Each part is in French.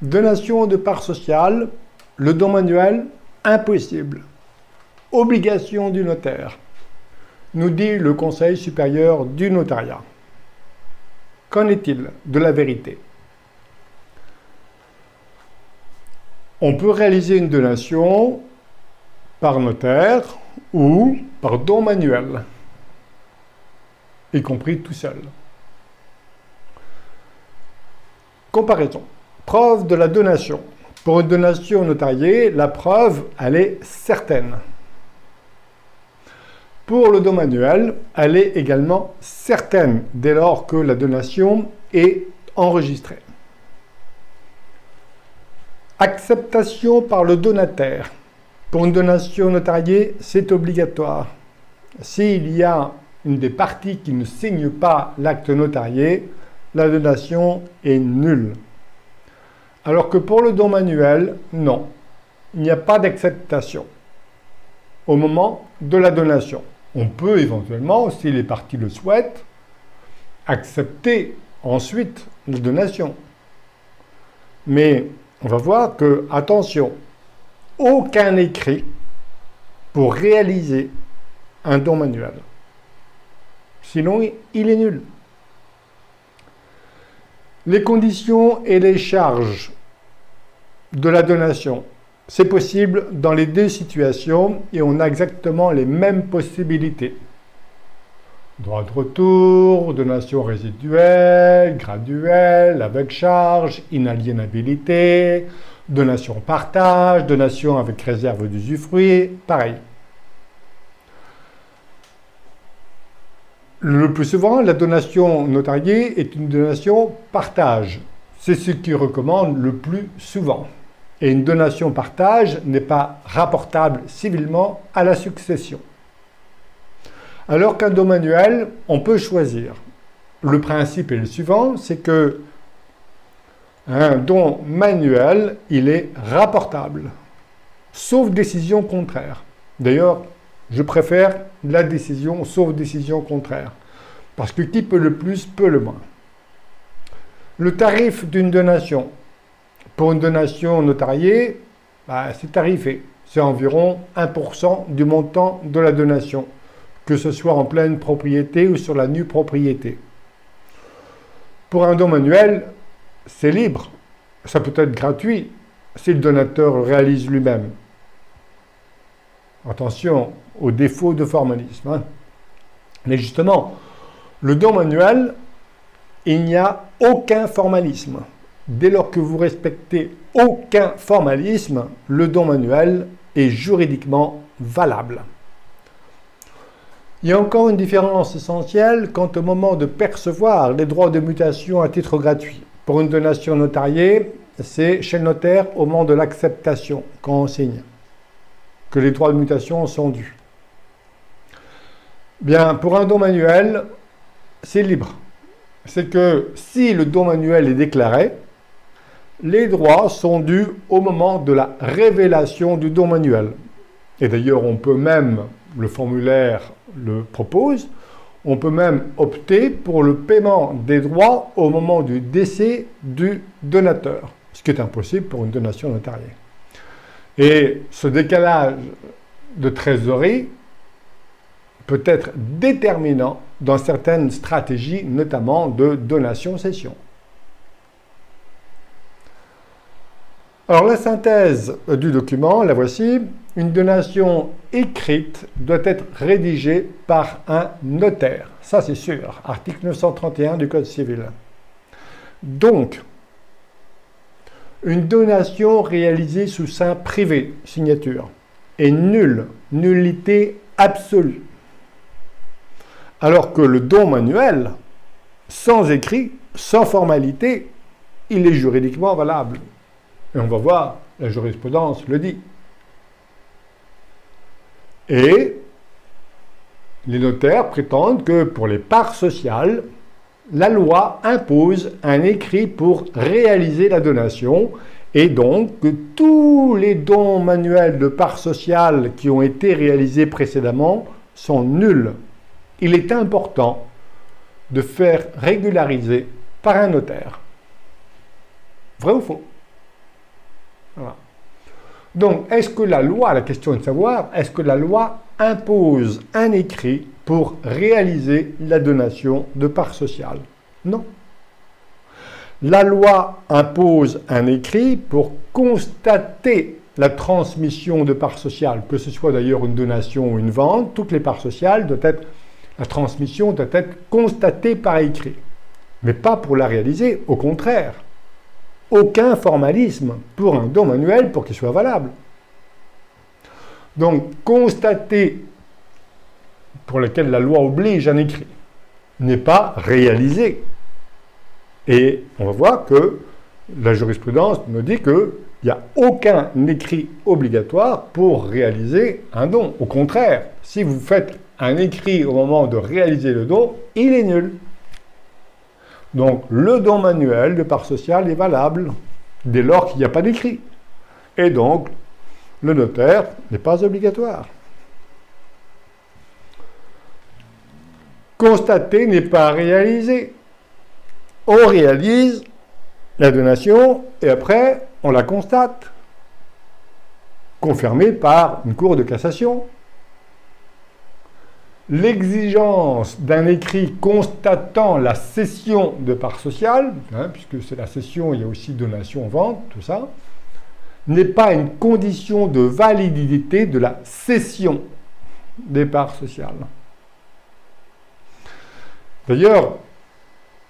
Donation de parts sociales, le don manuel, impossible. Obligation du notaire, nous dit le Conseil supérieur du notariat. Qu'en est-il de la vérité? On peut réaliser une donation par notaire ou par don manuel, y compris tout seul. Comparaison. Preuve de la donation. Pour une donation notariée, la preuve, elle est certaine. Pour le don manuel, elle est également certaine dès lors que la donation est enregistrée. Acceptation par le donataire. Pour une donation notariée, c'est obligatoire. S'il y a une des parties qui ne signe pas l'acte notarié, la donation est nulle. Alors que pour le don manuel, non, il n'y a pas d'acceptation au moment de la donation. On peut éventuellement, si les parties le souhaitent, accepter ensuite la donation. Mais on va voir que, attention, aucun écrit pour réaliser un don manuel. Sinon, il est nul. Les conditions et les charges de la donation. C'est possible dans les deux situations et on a exactement les mêmes possibilités. Droit de retour, donation résiduelle, graduelle, avec charge, inaliénabilité, donation partage, donation avec réserve d'usufruit, pareil. Le plus souvent, la donation notariée est une donation partage. C'est ce qui recommande le plus souvent. Et une donation partage n'est pas rapportable civilement à la succession. Alors qu'un don manuel, on peut choisir. Le principe est le suivant, c'est que un don manuel, il est rapportable, sauf décision contraire. D'ailleurs, je préfère la décision, sauf décision contraire. Parce que qui peut le plus, peut le moins. Le tarif d'une donation. Pour une donation notariée, c'est tarifé. C'est environ 1% du montant de la donation, que ce soit en pleine propriété ou sur la nue propriété. Pour un don manuel, c'est libre. Ça peut être gratuit si le donateur le réalise lui-même. Attention aux défauts de formalisme. Hein. Mais justement, le don manuel, il n'y a aucun formalisme. Dès lors que vous respectez aucun formalisme, le don manuel est juridiquement valable. Il y a encore une différence essentielle quant au moment de percevoir les droits de mutation à titre gratuit. Pour une donation notariée, c'est chez le notaire au moment de l'acceptation, quand on signe, que les droits de mutation sont dus. Bien, pour un don manuel, c'est libre. C'est que si le don manuel est déclaré, les droits sont dus au moment de la révélation du don manuel. Et d'ailleurs, on peut même, le formulaire le propose, on peut même opter pour le paiement des droits au moment du décès du donateur, ce qui est impossible pour une donation notariée. Et ce décalage de trésorerie peut être déterminant dans certaines stratégies, notamment de donation-cession. Alors la synthèse du document, la voici. Une donation écrite doit être rédigée par un notaire. Ça c'est sûr, article 931 du Code civil. Donc, une donation réalisée sous seing privé, signature, est nulle, nullité absolue. Alors que le don manuel, sans écrit, sans formalité, il est juridiquement valable. Et on va voir, la jurisprudence le dit. Et les notaires prétendent que pour les parts sociales, la loi impose un écrit pour réaliser la donation et donc que tous les dons manuels de parts sociales qui ont été réalisés précédemment sont nuls. Il est important de faire régulariser par un notaire. Vrai ou faux ? Voilà. Donc, est-ce que la loi, la question est de savoir, est-ce que la loi impose un écrit pour réaliser la donation de parts sociales? Non. La loi impose un écrit pour constater la transmission de parts sociales, que ce soit d'ailleurs une donation ou une vente, toutes les parts sociales la transmission doit être constatée par écrit. Mais pas pour la réaliser, au contraire. Aucun formalisme pour un don manuel pour qu'il soit valable. Donc, constater, pour lequel la loi oblige un écrit, n'est pas réalisé. Et on va voir que la jurisprudence nous dit qu'il n'y a aucun écrit obligatoire pour réaliser un don. Au contraire, si vous faites un écrit au moment de réaliser le don, il est nul. Donc, le don manuel de part sociale est valable dès lors qu'il n'y a pas d'écrit. Et donc, le notaire n'est pas obligatoire. Constater n'est pas réaliser. On réalise la donation et après, on la constate, confirmée par une cour de cassation. L'exigence d'un écrit constatant la cession de parts sociales, puisque c'est la cession, il y a aussi donation, vente, tout ça, n'est pas une condition de validité de la cession des parts sociales. D'ailleurs,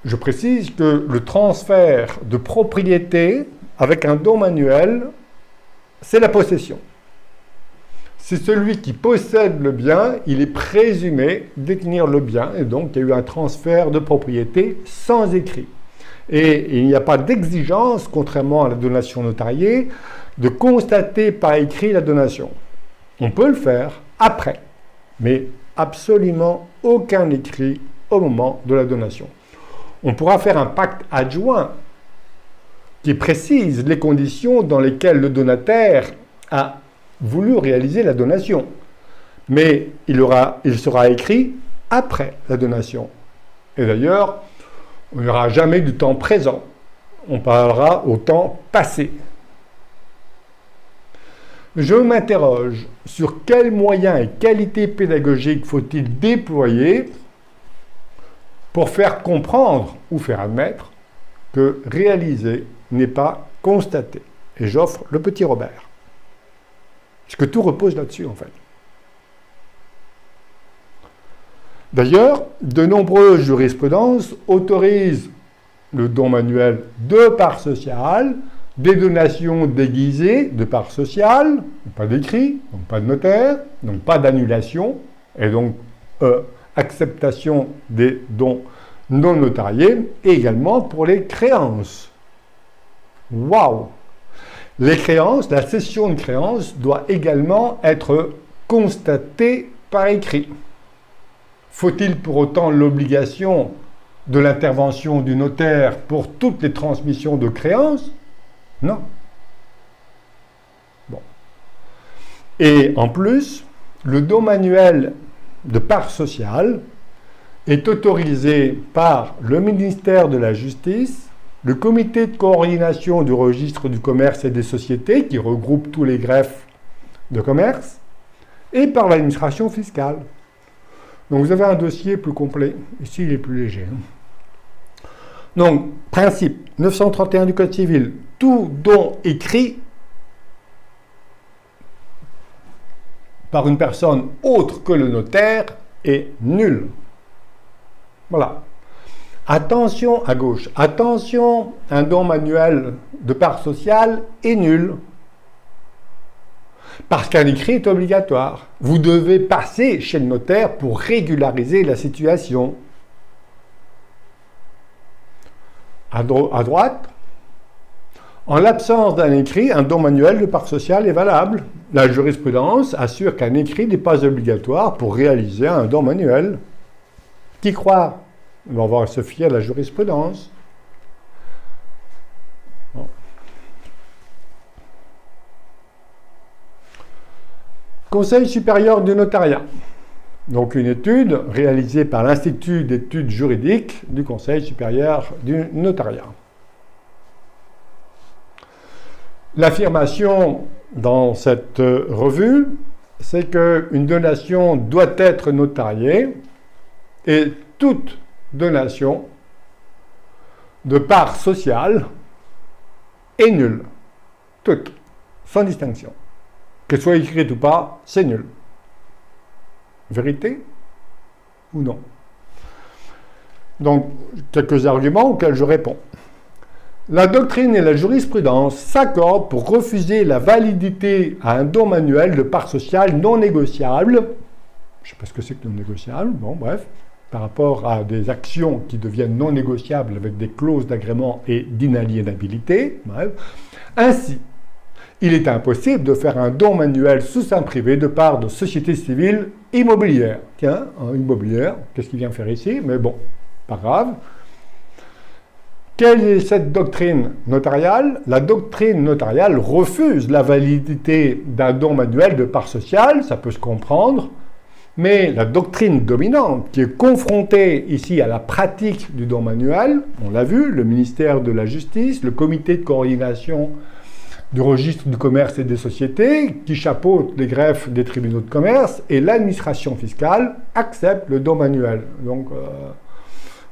je précise que le transfert de propriété avec un don manuel, c'est la possession. C'est celui qui possède le bien, il est présumé détenir le bien, et donc il y a eu un transfert de propriété sans écrit. Et il n'y a pas d'exigence, contrairement à la donation notariée, de constater par écrit la donation. On peut le faire après, mais absolument aucun écrit au moment de la donation. On pourra faire un pacte adjoint qui précise les conditions dans lesquelles le donataire a voulu réaliser la donation. Mais il sera écrit après la donation. Et d'ailleurs, il n'y aura jamais du temps présent. On parlera au temps passé. Je m'interroge sur quels moyens et qualités pédagogiques faut-il déployer pour faire comprendre ou faire admettre que réaliser n'est pas constater. Et j'offre le petit Robert. Parce que tout repose là-dessus, en fait. D'ailleurs, de nombreuses jurisprudences autorisent le don manuel de parts sociales, des donations déguisées de parts sociales, pas d'écrit, donc pas de notaire, donc pas d'annulation, et donc acceptation des dons non notariés, et également pour les créances. Waouh! Les créances, la cession de créances doit également être constatée par écrit. Faut-il pour autant l'obligation de l'intervention du notaire pour toutes les transmissions de créances? Non. Bon. Et en plus, le don manuel de parts sociales est autorisé par le ministère de la Justice, le comité de coordination du registre du commerce et des sociétés, qui regroupe tous les greffes de commerce, et par l'administration fiscale. Donc vous avez un dossier plus complet. Ici, il est plus léger. Donc, principe 931 du Code civil, tout don écrit par une personne autre que le notaire est nul. Voilà. Attention à gauche. Attention, un don manuel de part sociale est nul. Parce qu'un écrit est obligatoire. Vous devez passer chez le notaire pour régulariser la situation. À droite, en l'absence d'un écrit, un don manuel de part sociale est valable. La jurisprudence assure qu'un écrit n'est pas obligatoire pour réaliser un don manuel. Qui croit? On va se fier à la jurisprudence. Bon. Conseil supérieur du notariat. Donc une étude réalisée par l'Institut d'études juridiques du Conseil supérieur du notariat. L'affirmation dans cette revue, c'est qu'une donation doit être notariée et toute donation de part sociale est nulle. Toute, sans distinction. Qu'elle soit écrite ou pas, c'est nul. Vérité ou non? Donc, quelques arguments auxquels je réponds. La doctrine et la jurisprudence s'accordent pour refuser la validité à un don manuel de part sociale non négociable. Je ne sais pas ce que c'est que non négociable, bon bref, par rapport à des actions qui deviennent non négociables avec des clauses d'agrément et d'inaliénabilité. Bref. Ainsi, il est impossible de faire un don manuel sous seing privé de part de sociétés civiles immobilières. Tiens, immobilière, qu'est-ce qu'il vient faire ici? Mais bon, pas grave. Quelle est cette doctrine notariale? La doctrine notariale refuse la validité d'un don manuel de part sociale, ça peut se comprendre, mais la doctrine dominante qui est confrontée ici à la pratique du don manuel, on l'a vu, le ministère de la Justice, le comité de coordination du registre du commerce et des sociétés, qui chapeaute les greffes des tribunaux de commerce, et l'administration fiscale accepte le don manuel. Donc,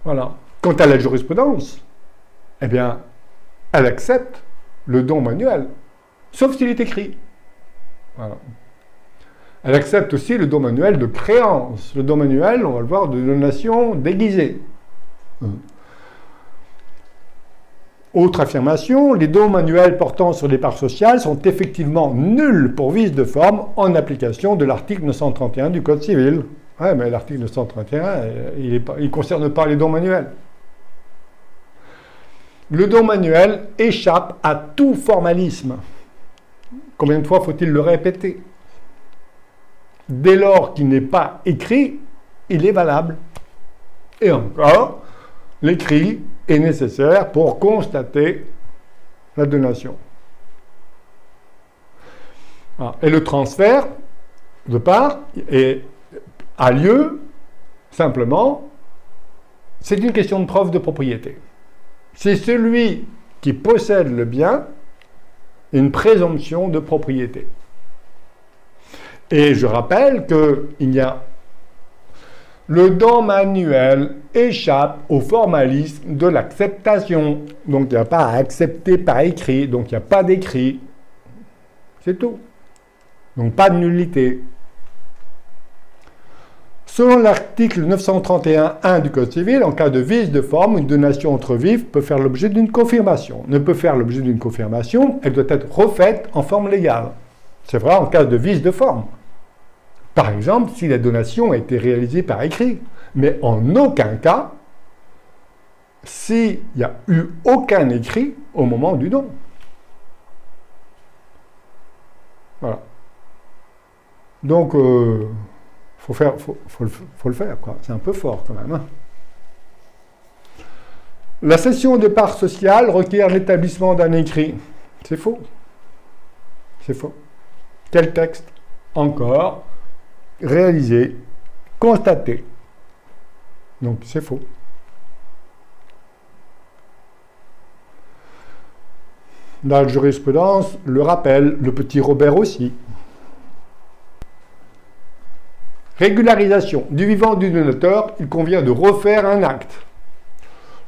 voilà. Quant à la jurisprudence, eh bien, elle accepte le don manuel, sauf s'il est écrit. Voilà. Elle accepte aussi le don manuel de créance. Le don manuel, on va le voir, de donation déguisée. Autre affirmation, les dons manuels portant sur les parts sociales sont effectivement nuls pour vice de forme en application de l'article 931 du Code civil. Ouais, mais l'article 931, il ne concerne pas les dons manuels. Le don manuel échappe à tout formalisme. Combien de fois faut-il le répéter? Dès lors qu'il n'est pas écrit, il est valable. Et encore, l'écrit est nécessaire pour constater la donation. Et le transfert de part a lieu simplement, c'est une question de preuve de propriété. C'est celui qui possède le bien, une présomption de propriété. Et je rappelle qu'il y a le don manuel échappe au formalisme de l'acceptation. Donc il n'y a pas à accepter par écrit, donc il n'y a pas d'écrit. C'est tout. Donc pas de nullité. Selon l'article 931.1 du Code civil, en cas de vice de forme, une donation entre vifs peut faire l'objet d'une confirmation. Ne peut faire l'objet d'une confirmation, elle doit être refaite en forme légale. C'est vrai en cas de vice de forme. Par exemple, si la donation a été réalisée par écrit, mais en aucun cas s'il n'y a eu aucun écrit au moment du don. Voilà. Donc, faut le faire, quoi. C'est un peu fort quand même. Hein. La cession de parts sociales requiert l'établissement d'un écrit. C'est faux. C'est faux. Quel texte? Encore réalisé, constaté. Donc c'est faux. Dans la jurisprudence, le rappelle, le petit Robert aussi. Régularisation. Du vivant du donateur, il convient de refaire un acte.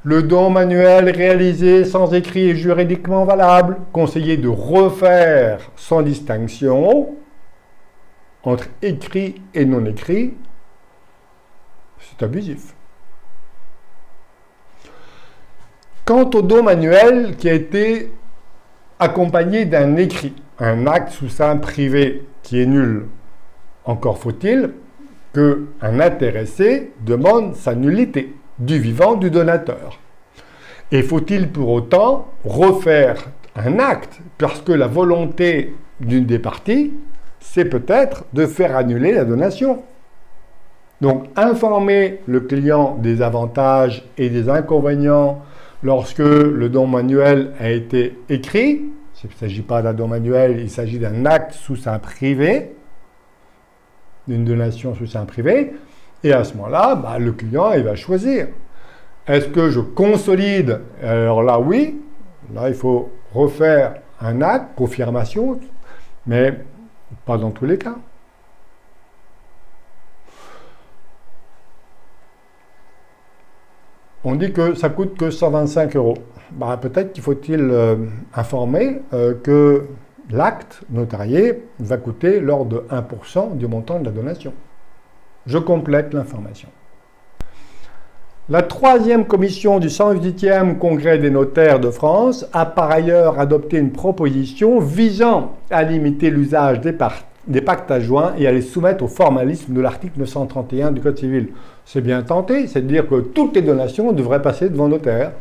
Le don manuel réalisé sans écrit est juridiquement valable. Conseillé de refaire sans distinction entre écrit et non écrit, c'est abusif. Quant au don manuel qui a été accompagné d'un écrit, un acte sous seing privé qui est nul, encore faut-il qu'un intéressé demande sa nullité du vivant du donateur. Et faut-il pour autant refaire un acte parce que la volonté d'une des parties, c'est peut-être de faire annuler la donation. Donc, informer le client des avantages et des inconvénients lorsque le don manuel a été écrit. Il ne s'agit pas d'un don manuel, il s'agit d'un acte sous seing privé, d'une donation sous seing privé. Et à ce moment-là, le client, il va choisir. Est-ce que je consolide? Alors là, oui. Là, il faut refaire un acte, confirmation, mais pas dans tous les cas. On dit que ça coûte que 125 €. Bah, peut-être qu'il faut-il informer que l'acte notarié va coûter l'ordre de 1% du montant de la donation. Je complète l'information. La troisième commission du 108e Congrès des notaires de France a par ailleurs adopté une proposition visant à limiter l'usage des pactes adjoints et à les soumettre au formalisme de l'article 931 du Code civil. C'est bien tenté, c'est de dire que toutes les donations devraient passer devant notaire.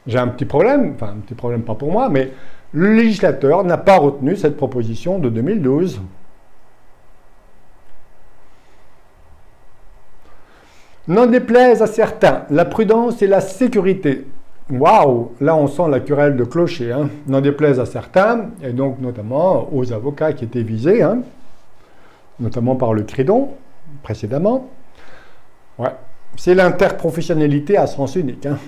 J'ai un petit problème, enfin un petit problème pas pour moi, mais le législateur n'a pas retenu cette proposition de 2012. N'en déplaise à certains, la prudence et la sécurité. Waouh, là on sent la querelle de clocher. Hein. N'en déplaise à certains, et donc notamment aux avocats qui étaient visés, hein, notamment par le Cridon, précédemment. Ouais, c'est l'interprofessionnalité à sens unique. Hein.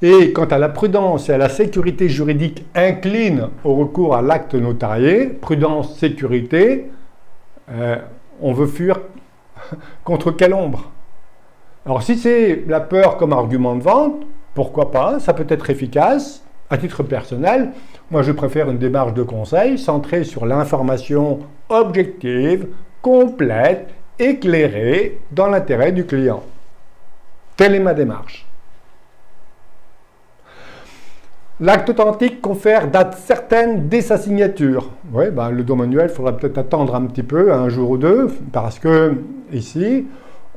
Et quant à la prudence et à la sécurité juridique incline au recours à l'acte notarié, prudence, sécurité, on veut fuir contre quelle ombre? Alors si c'est la peur comme argument de vente, pourquoi pas, ça peut être efficace. À titre personnel, moi je préfère une démarche de conseil centrée sur l'information objective, complète, éclairée, dans l'intérêt du client. Telle est ma démarche. L'acte authentique confère date certaine dès sa signature. Oui, le don manuel, il faudra peut-être attendre un petit peu, un jour ou deux, parce que ici,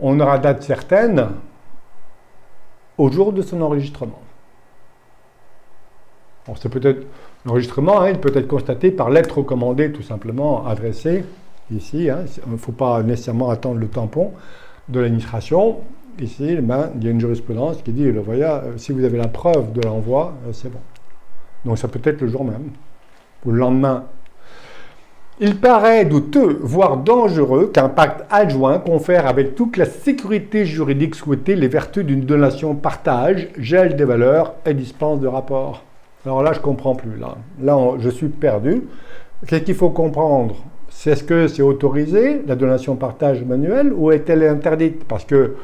on aura date certaine au jour de son enregistrement. Bon, c'est peut-être l'enregistrement, hein, il peut être constaté par lettre recommandée tout simplement adressée ici. Hein, il ne faut pas nécessairement attendre le tampon de l'administration. Ici, il y a une jurisprudence qui dit, voilà, si vous avez la preuve de l'envoi, c'est bon. Donc ça peut être le jour même ou le lendemain. Il paraît douteux, voire dangereux, qu'un pacte adjoint confère avec toute la sécurité juridique souhaitée les vertus d'une donation partage, gel des valeurs et dispense de rapport. Alors là, je ne comprends plus. Là je suis perdu. Qu'est-ce qu'il faut comprendre? Est-ce que c'est autorisé, la donation partage manuelle, ou est-elle interdite? Parce que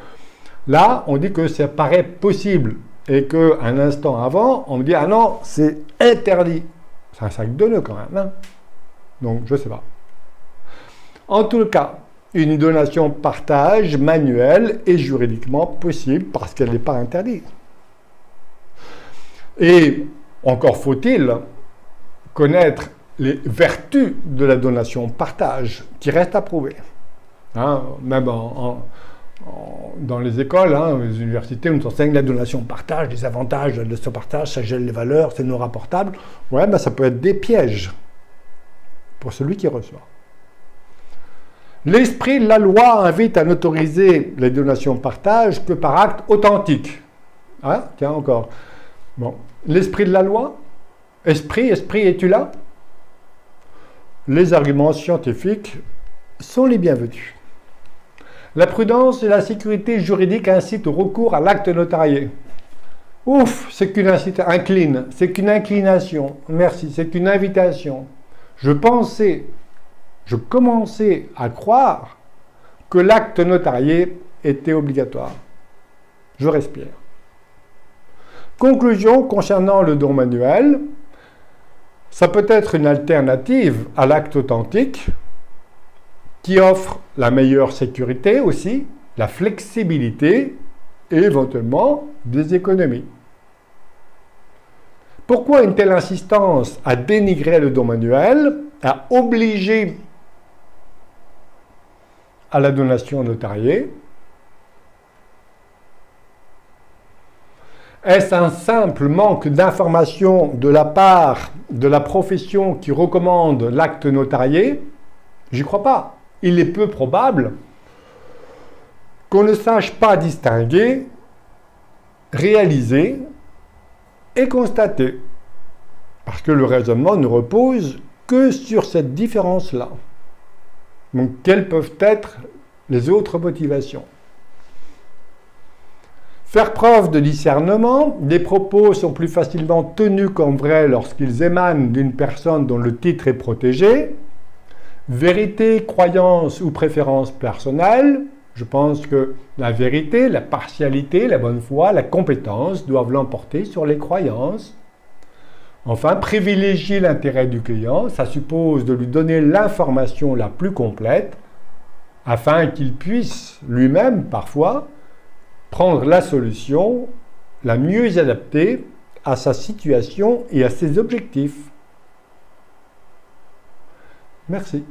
là, on dit que ça paraît possible, et qu'un instant avant, on me dit « Ah non, c'est interdit ». C'est un sac de nœuds quand même. Hein. Donc, je ne sais pas. En tout cas, une donation partage manuelle est juridiquement possible parce qu'elle n'est pas interdite. Et encore faut-il connaître les vertus de la donation partage qui restent à prouver. Hein, même dans les écoles, hein, les universités, on nous enseigne la donation partage, les avantages de ce partage, ça gèle les valeurs, c'est non rapportable. Ouais, ça peut être des pièges pour celui qui reçoit. L'esprit de la loi invite à n'autoriser les donations partage que par acte authentique. Hein? Tiens, encore. Bon. L'esprit de la loi? Esprit, es-tu là? Les arguments scientifiques sont les bienvenus. La prudence et la sécurité juridique incitent au recours à l'acte notarié. Ouf, c'est qu'une incline, c'est qu'une inclination. Merci, c'est qu'une invitation. Je commençais à croire que l'acte notarié était obligatoire. Je respire. Conclusion concernant le don manuel, ça peut être une alternative à l'acte authentique qui offre la meilleure sécurité aussi, la flexibilité et éventuellement des économies. Pourquoi une telle insistance à dénigrer le don manuel, à obliger à la donation notariée? Est-ce un simple manque d'information de la part de la profession qui recommande l'acte notarié? J'y crois pas. Il est peu probable qu'on ne sache pas distinguer, réaliser et constater. Parce que le raisonnement ne repose que sur cette différence-là. Donc, quelles peuvent être les autres motivations? Faire preuve de discernement, les propos sont plus facilement tenus comme vrais lorsqu'ils émanent d'une personne dont le titre est protégé. Vérité, croyance ou préférence personnelle, je pense que la vérité, la partialité, la bonne foi, la compétence doivent l'emporter sur les croyances. Enfin, privilégier l'intérêt du client, ça suppose de lui donner l'information la plus complète afin qu'il puisse lui-même, parfois, prendre la solution la mieux adaptée à sa situation et à ses objectifs. Merci.